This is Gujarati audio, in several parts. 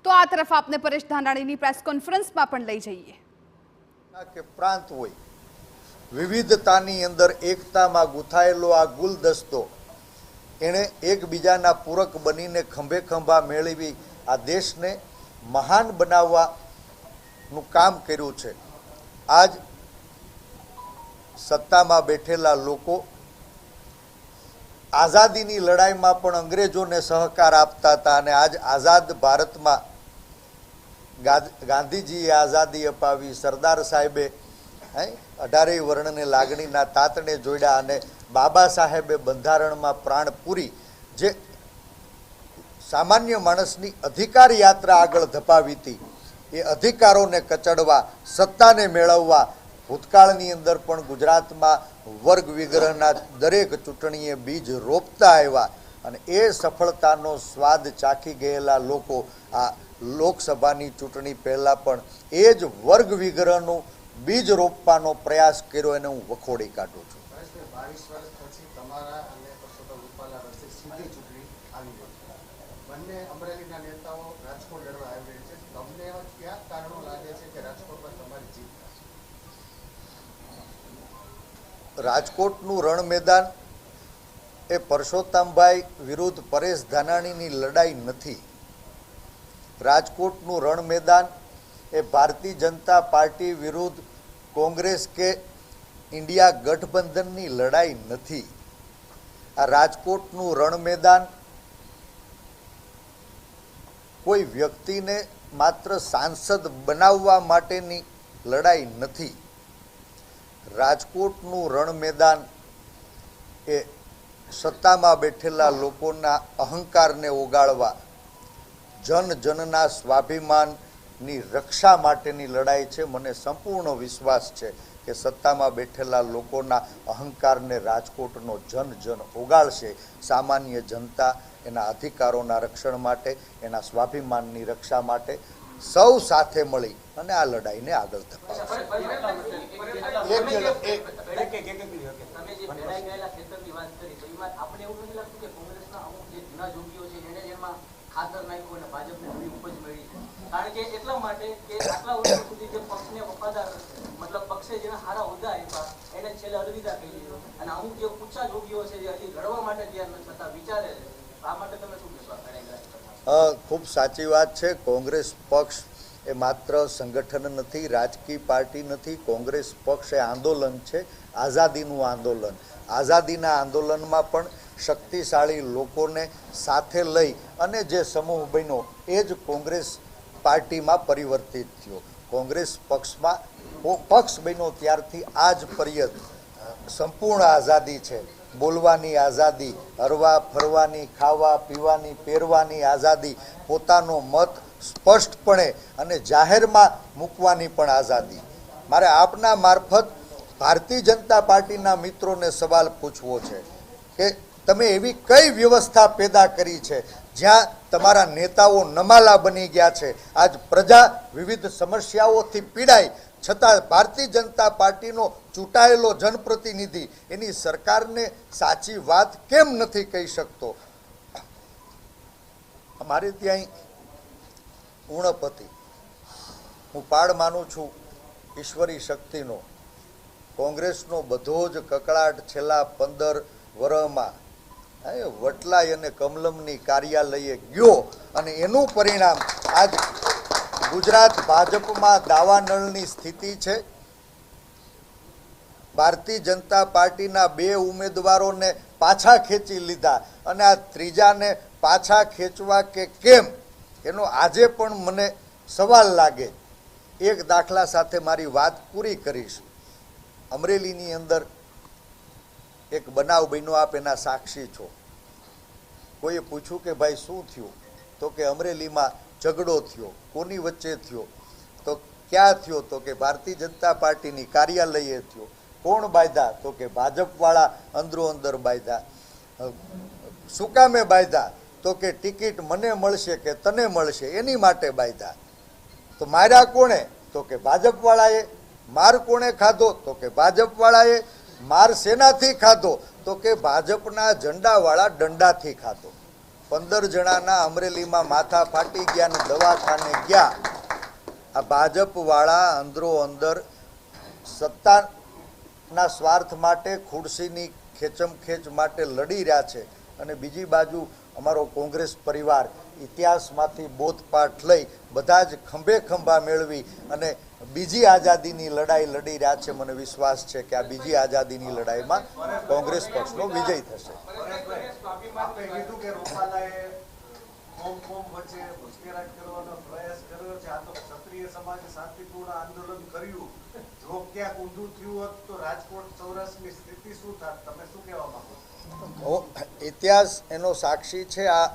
તો આ તરફ આપને પરેશ ધાનાણીની પ્રેસ કોન્ફરન્સમાં પણ લઈ જઈએ કે પ્રાંત હોય વિવિધતાની અંદર એકતામાં ગૂંથાયેલો આ ગુલદસ્તો એણે એકબીજાના પૂરક બનીને ખંભે ખંભા મેળવી આ દેશને મહાન બનાવવાનું કામ કર્યું છે। આજ સત્તામાં બેઠેલા લોકો આઝાદીની લડાઈમાં પણ અંગ્રેજોને સહકાર આપતા હતા અને આજ આઝાદ ભારતમાં ગાંધીજીએ આઝાદી અપાવી, સરદાર સાહેબે 18 વર્ણને લાગણીના તાતણે જોડ્યા અને બાબા સાહેબે બંધારણમાં પ્રાણ પૂરી જે સામાન્ય માણસની અધિકાર યાત્રા આગળ ધપાવી હતી એ અધિકારોને કચડવા, સત્તાને મેળવવા ભૂતકાળની અંદર પણ ગુજરાતમાં વર્ગ વિગ્રહના દરેક ચૂંટણીએ બીજ રોપતા આવ્યા અને એ સફળતાનો સ્વાદ ચાખી ગયેલા લોકો આ લોકસભાની ચૂંટણી પહેલાં પણ એ જ વર્ગ વિગ્રહનું બીજ રોપવાનો પ્રયાસ કર્યો એને હું વખોડી કાઢું છું। 22 વર્ષ પછી તમારા અને પરસોત્તમ રૂપાલા વચ્ચે સીધી ચૂંટણી આવી ગઈ છે। બંને અમરેલીના નેતાઓ રાજકોટ લડવા આવી રહ્યા છે। તમને એવા કયા કારણો લાગે છે કે રાજકોટમાં તમારી જીત થશે? રાજકોટનું રણ મેદાન એ પરસોત્તમભાઈ વિરુદ્ધ પરેશ ધાનાણીની લડાઈ નથી। રાજકોટનું રણ મેદાન એ ભારતીય જનતા પાર્ટી વિરુદ્ધ કોંગ્રેસ કે ઇન્ડિયા ગઠબંધનની લડાઈ નથી। આ રાજકોટનું રણ મેદાન કોઈ વ્યક્તિને માત્ર સાંસદ બનાવવા માટેની લડાઈ નથી। રાજકોટનું રણ મેદાન એ સત્તામાં બેઠેલા લોકોના અહંકારને ઓગાળવા, જન જનના સ્વાભિમાનની રક્ષા માટેની લડાઈ છે। મને સંપૂર્ણ વિશ્વાસ છે કે સત્તામાં બેઠેલા લોકોના અહંકારને રાજકોટનો જન જન ઓગાળશે। સામાન્ય જનતા એના અધિકારોના રક્ષણ માટે, એના સ્વાભિમાનની રક્ષા માટે સૌ સાથે મળી અને આ લડાઈને આગળ ધપાવશે। ખાતર નાખ્યું અને ભાજપને નવી ઉપજ મળી છે કારણ કે એટલા માટે કે આટલા વર્ષો સુધી જે પક્ષને વફાદાર મતલબ પક્ષે જેને સારા હોદ્દા આપ્યા એને છેલ્લે અલવિદા કહી દીધો અને અમુક જે ઊંચા જોગીઓ છે જે હજી લડવા માટે તૈયાર ન થતા વિચારે છે આ માટે તમે શું કહેશો? ખૂબ સાચી વાત છે। કોંગ્રેસ પક્ષ એ માત્ર સંગઠન નથી, રાજકીય પાર્ટી નથી। કોંગ્રેસ પક્ષ એ આંદોલન છે, આઝાદીનું આંદોલન। આઝાદીના આંદોલનમાં પણ શક્તિશાળી લોકોને સાથે લઈ અને જે સમૂહ બન્યો એ જ કોંગ્રેસ પાર્ટીમાં પરિવર્તિત થયો। કોંગ્રેસ પક્ષ બન્યો ત્યારથી આ જ પર્યત સંપૂર્ણ આઝાદી છે। બોલવાની આઝાદી, હરવા ફરવાની, ખાવા પીવાની, પહેરવાની આઝાદી, પોતાનો મત સ્પષ્ટપણે અને જાહેરમાં મૂકવાની પણ આઝાદી। મારે આપના મારફત ભારતીય જનતા પાર્ટીના મિત્રોને સવાલ પૂછવો છે કે તમે એવી કઈ વ્યવસ્થા પેદા કરી છે જ્યાં તમારા નેતાઓ નમાલા બની ગયા છે? આજ પ્રજા વિવિધ સમસ્યાઓથી પીડાય છતાં ભારતીય જનતા પાર્ટીનો ચૂંટાયેલો જનપ્રતિનિધિ એની સરકારને સાચી વાત કેમ નથી કહી શકતો? અમારે ત્યાં ઉણપ હતી। હું પાડ માનું છું ઈશ્વરી શક્તિનો। કોંગ્રેસનો બધો જ કકળાટ છેલ્લા 15 વર્ષમાં વટલાઈ અને કમલમની કાર્યાલયે ગયો અને એનું પરિણામ આજ ગુજરાત ભાજપમાં દાવાનળની સ્થિતિ છે। ભારતીય જનતા પાર્ટીના 2 ઉમેદવારોને પાછા ખેંચી લીધા અને આ ત્રીજાને પાછા ખેંચવા કે કેમ એનો આજે પણ મને સવાલ લાગે। એક દાખલા સાથે મારી વાત પૂરી કરીશ। અમરેલીની અંદર એક બનાવ બન્યો, આપ એના સાક્ષી છો। કોઈએ પૂછ્યું કે ભાઈ શું થયું? તો કે અમરેલીમાં ઝઘડો થયો। કોની વચ્ચે થયો? તો ક્યાં થયો? તો કે ભારતીય જનતા પાર્ટીની કાર્યાલયે થયો। કોણ બાંધ્યા? તો કે ભાજપવાળા અંદરો અંદર બાંધ્યા। શું કામે બાંધ્યા? તો કે ટિકિટ મને મળશે કે તને મળશે એની માટે બાંધ્યા। તો માર્યા કોણે? તો કે ભાજપવાળાએ। માર કોણે ખાધો? તો કે ભાજપવાળાએ। માર શેનાથી ખાધો? તો કે ભાજપના ઝંડાવાળા દંડાથી ખાધો। 15 જણાના અમરેલીમાં માથા ફાટી ગયા ને દવાખાને ગયા. આ ભાજપવાળા અંદરો અંદર સત્તાના સ્વાર્થ માટે, ખુરશીની ખેંચમખેંચ માટે લડી રહ્યા છે. અને બીજી બાજુ અમારો કોંગ્રેસ પરિવાર ઇતિહાસમાંથી બોધપાઠ લઈ બધા જ ખંભે ખંભા મેળવી અને બીજી આઝાદીની લડાઈ લડી રહ્યા છે. મને વિશ્વાસ છે કે આ બીજી આઝાદીની લડાઈમાં કોંગ્રેસ પક્ષનો વિજય થશે. આપે કીધું કે રૂપાલાએ કોમ વચ્ચે ઉશ્કેરાટ કરવાનો પ્રયાસ કર્યો છે. આ તો ક્ષત્રિય સમાજે શાંતિપૂર્ણ આંદોલન કર્યું. જો ક્યાંક ઊંધું થયું હોત તો રાજકોટ સૌરાષ્ટ્રની સ્થિતિ શું થાત? તમે શું કહેવા માંગો? ઇતિહાસ એનો સાક્ષી છે. આ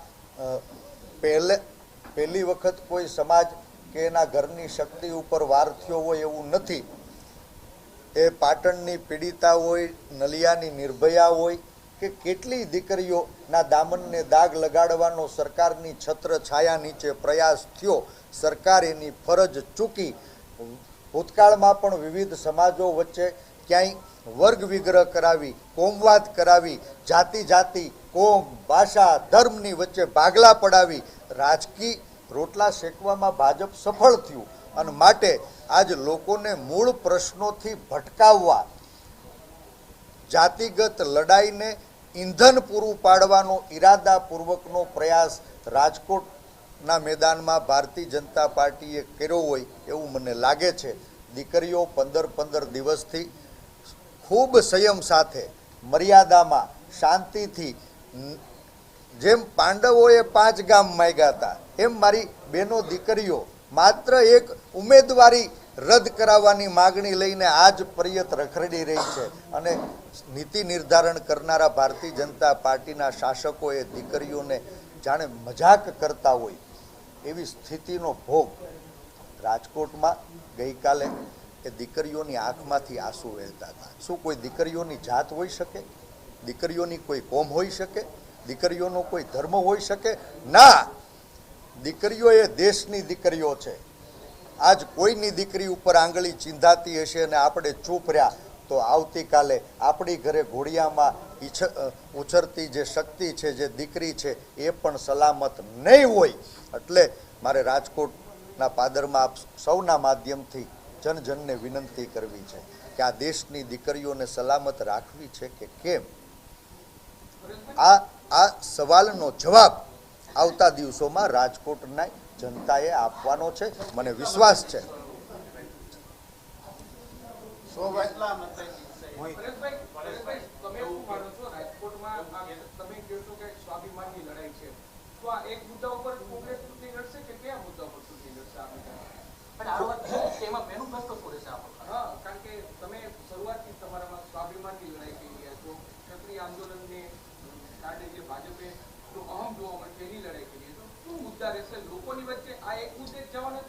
પહેલી વખત કોઈ સમાજ કે એના ઘરની શક્તિ ઉપર વાર થયો હોય એવું નથી. એ પાટણની પીડિતા હોય, નલિયાની નિર્ભયા હોય કે કેટલી દીકરીઓના દામનને દાગ લગાડવાનો સરકારની છત્ર છાયા નીચે પ્રયાસ થયો. સરકાર એની ફરજ ચૂકી. ભૂતકાળમાં પણ વિવિધ સમાજો વચ્ચે ક્યાંય વર્ગ વિગ્રહ કરાવી, કોમવાદ કરાવી, જાતિ કોમ, ભાષા, ધર્મની વચ્ચે ભાગલા પડાવી રાજકીય રોટલા શેકવામાં ભાજપ સફળ થયું. અને માટે આજ લોકોને મૂળ પ્રશ્નોથી ભટકાવવા, જાતિગત લડાઈને ઈંધણ પૂરું પાડવાનો ઈરાદાપૂર્વકનો પ્રયાસ રાજકોટના મેદાનમાં ભારતીય જનતા પાર્ટીએ કર્યો હોય એવું મને લાગે છે. દીકરીઓ 15 દિવસથી ખૂબ સંયમ સાથે, મર્યાદામાં, શાંતિથી, જેમ પાંડવોએ 5 ગામ માંગ્યા હતા એમ મારી બહેનો દીકરીઓ માત્ર એક ઉમેદવારી રદ કરાવવાની માગણી લઈને આજ પર્યત રખડી રહી છે. અને નીતિ નિર્ધારણ કરનારા ભારતીય જનતા પાર્ટીના શાસકોએ દીકરીઓને જાણે મજાક કરતા હોય એવી સ્થિતિનો ભોગ રાજકોટમાં ગઈકાલે એ દીકરીઓની આંખમાંથી આંસુ વહેતા હતા. શું કોઈ દીકરીઓની જાત હોઈ શકે? દીકરીઓની કોઈ કોમ હોઈ શકે? દીકરીઓનો કોઈ ધર્મ હોઈ શકે? ના, દીકરીઓ એ દેશની દીકરીઓ છે. આજ કોઈની દીકરી ઉપર આંગળી ચીંધાતી હશે અને આપણે ચૂપ રહ્યા તો આવતીકાલે આપણી ઘરે ઘોડિયામાં ઉછરતી જે શક્તિ છે, જે દીકરી છે, એ પણ સલામત નહીં હોય. એટલે મારે રાજકોટના પાદરમાં આપ સૌના માધ્યમથી જનજનને વિનંતી કરવી છે કે આ દેશની દીકરીઓને સલામત રાખવી છે કે કેમ, આ સવાલનો જવાબ આવતા દિવસોમાં રાજકોટના જનતાએ આપવાનો છે. મને વિશ્વાસ છે. લોકોની વચ્ચે આ એક મુદ્દે જવાનું